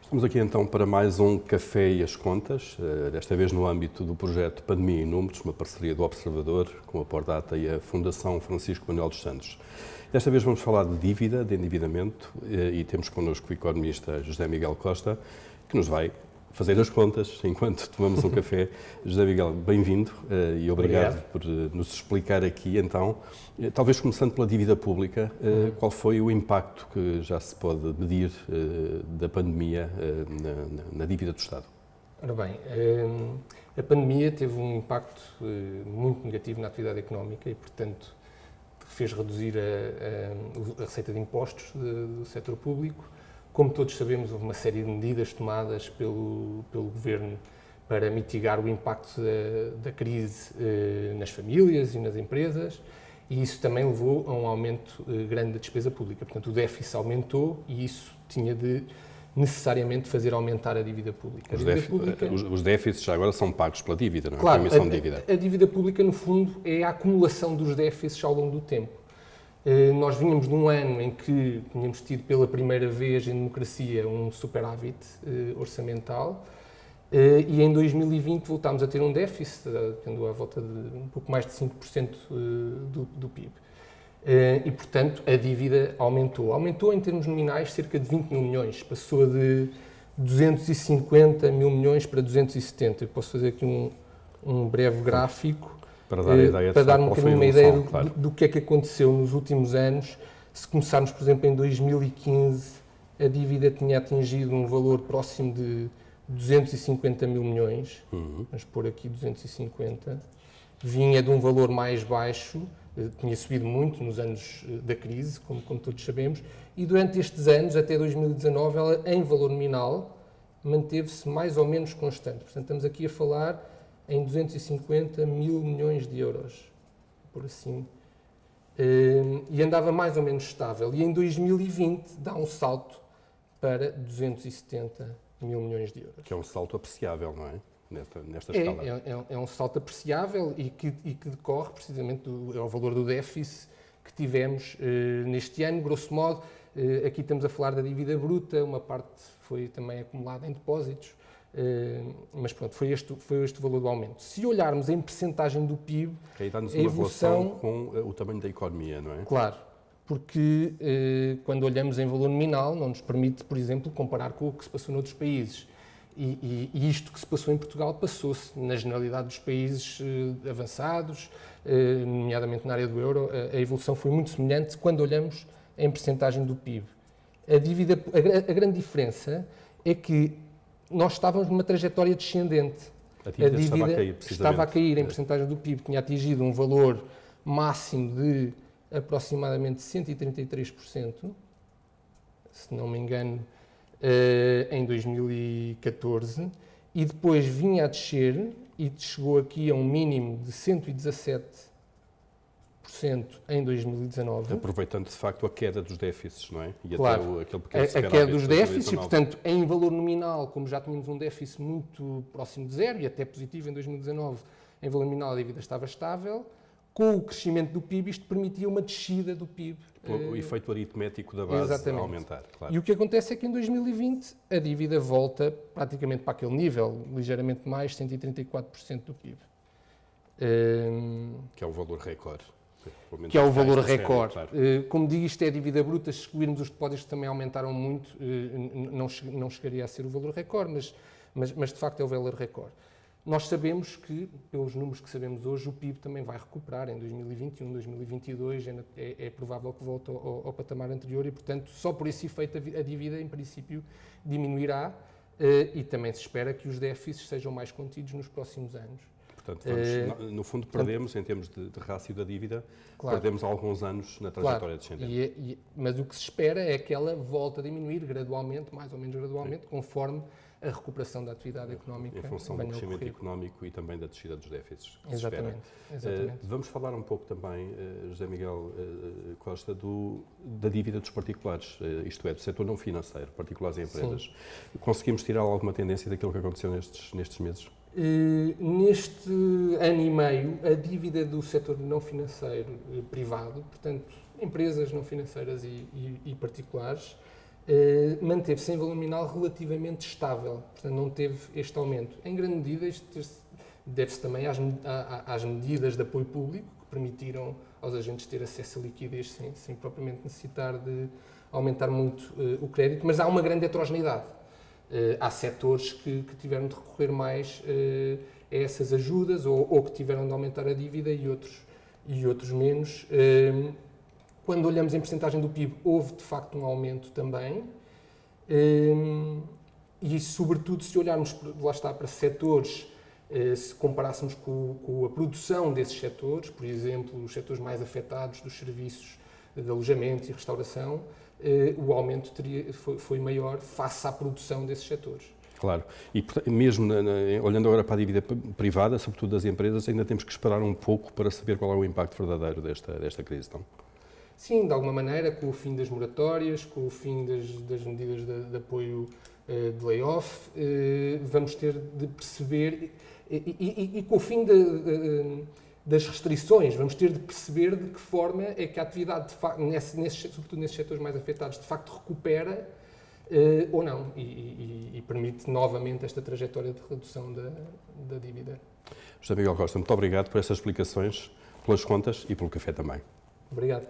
Estamos aqui então para mais um Café e as Contas, desta vez no âmbito do projeto Pandemia e Números, uma parceria do Observador com a Pordata e a Fundação Francisco Manuel dos Santos. Desta vez vamos falar de dívida, de endividamento, e temos connosco o economista José Miguel Costa, que nos vai fazer as contas enquanto tomamos um café. José Miguel, bem-vindo e obrigado por nos explicar aqui, então, talvez começando pela dívida pública, qual foi o impacto que já se pode medir da pandemia na dívida do Estado? Ora bem, a pandemia teve um impacto muito negativo na atividade económica e, portanto, fez reduzir a receita de impostos do setor público. Como todos sabemos, houve uma série de medidas tomadas pelo Governo para mitigar o impacto da crise nas famílias e nas empresas, e isso também levou a um aumento grande da despesa pública. Portanto, o déficit aumentou e isso tinha de necessariamente fazer aumentar a dívida pública. Os déficits já agora são pagos pela dívida, não é? Claro, A emissão de dívida. A dívida pública, no fundo, é a acumulação dos déficits ao longo do tempo. Nós vínhamos de um ano em que tínhamos tido pela primeira vez em democracia um superávit orçamental e em 2020 voltámos a ter um déficit, tendo à volta de um pouco mais de 5% do PIB. E, portanto, a dívida aumentou. Aumentou em termos nominais cerca de 20 mil milhões, passou de 250 mil milhões para 270. Eu posso fazer aqui um breve gráfico. Para dar um bocadinho uma ideia do que é que aconteceu nos últimos anos. Se começarmos, por exemplo, em 2015, a dívida tinha atingido um valor próximo de 250 mil milhões, vamos pôr aqui 250, vinha de um valor mais baixo, tinha subido muito nos anos da crise, como todos sabemos, e durante estes anos, até 2019, ela, em valor nominal, manteve-se mais ou menos constante. Portanto, estamos aqui a falar em 250 mil milhões de euros, por assim, e andava mais ou menos estável. E em 2020 dá um salto para 270 mil milhões de euros. Que é um salto apreciável, não é? Nesta escala. É um salto apreciável e que decorre precisamente ao valor do déficit que tivemos neste ano, grosso modo. Aqui estamos a falar da dívida bruta, uma parte foi também acumulada em depósitos. Mas pronto, foi este o valor do aumento. Se olharmos em percentagem do PIB, que aí dá-nos uma relação com o tamanho da economia, não é? Claro, porque quando olhamos em valor nominal não nos permite, por exemplo, comparar com o que se passou noutros países. E isto que se passou em Portugal passou-se na generalidade dos países avançados, nomeadamente na área do euro. A evolução foi muito semelhante quando olhamos em percentagem do PIB. A grande diferença é que nós estávamos numa trajetória descendente. A dívida estava a cair em percentagem do PIB, tinha atingido um valor máximo de aproximadamente 133%, se não me engano, em 2014, e depois vinha a descer e chegou aqui a um mínimo de 117% em 2019. Aproveitando, de facto, a queda dos déficits, não é? E claro, até aquele pequeno a queda dos déficits, e, portanto, em valor nominal, como já tínhamos um déficit muito próximo de zero, e até positivo em 2019, em valor nominal a dívida estava estável, com o crescimento do PIB, isto permitia uma descida do PIB. O efeito aritmético da base a aumentar, claro. E o que acontece é que em 2020 a dívida volta praticamente para aquele nível, ligeiramente mais, 134% do PIB. Que é o valor recorde. Que é o valor recorde. Claro. Como digo, isto é a dívida bruta. Se excluirmos os depósitos que também aumentaram muito, não chegaria a ser o valor recorde, mas de facto é o valor recorde. Nós sabemos que, pelos números que sabemos hoje, o PIB também vai recuperar em 2021, 2022, é provável que volte ao patamar anterior e, portanto, só por esse efeito a dívida, em princípio, diminuirá e também se espera que os déficits sejam mais contidos nos próximos anos. Portanto, no fundo, perdemos, em termos de rácio da dívida, claro, perdemos alguns anos na trajetória descendente. Mas o que se espera é que ela volte a diminuir gradualmente, mais ou menos gradualmente, conforme a recuperação da atividade económica. Em função do crescimento económico e também da descida dos déficits. Exatamente. Vamos falar um pouco também, José Miguel Costa, da dívida dos particulares, isto é, do setor não financeiro, particulares e empresas. Sim. Conseguimos tirar alguma tendência daquilo que aconteceu nestes meses? Neste ano e meio, a dívida do setor não financeiro privado, portanto, empresas não financeiras e particulares, manteve-se em valor nominal relativamente estável, portanto, não teve este aumento. Em grande medida, isto deve-se também às medidas de apoio público que permitiram aos agentes ter acesso a liquidez sem propriamente necessitar de aumentar muito o crédito, mas há uma grande heterogeneidade. Há setores que tiveram de recorrer mais a essas ajudas ou que tiveram de aumentar a dívida e outros menos. Quando olhamos em percentagem do PIB, houve de facto um aumento também. E sobretudo se olharmos, lá está, para setores, se comparássemos com a produção desses setores, por exemplo, os setores mais afetados dos serviços de alojamento e restauração, o aumento foi maior face à produção desses setores. Claro. E mesmo olhando agora para a dívida privada, sobretudo das empresas, ainda temos que esperar um pouco para saber qual é o impacto verdadeiro desta crise, não? Sim, de alguma maneira, com o fim das moratórias, com o fim das medidas de apoio de layoff, vamos ter de perceber, e com o fim das restrições, vamos ter de perceber de que forma é que a atividade, sobretudo nesses setores mais afetados, de facto recupera ou não, e permite novamente esta trajetória de redução da dívida. José Miguel Costa, muito obrigado por estas explicações, pelas contas e pelo café também. Obrigado.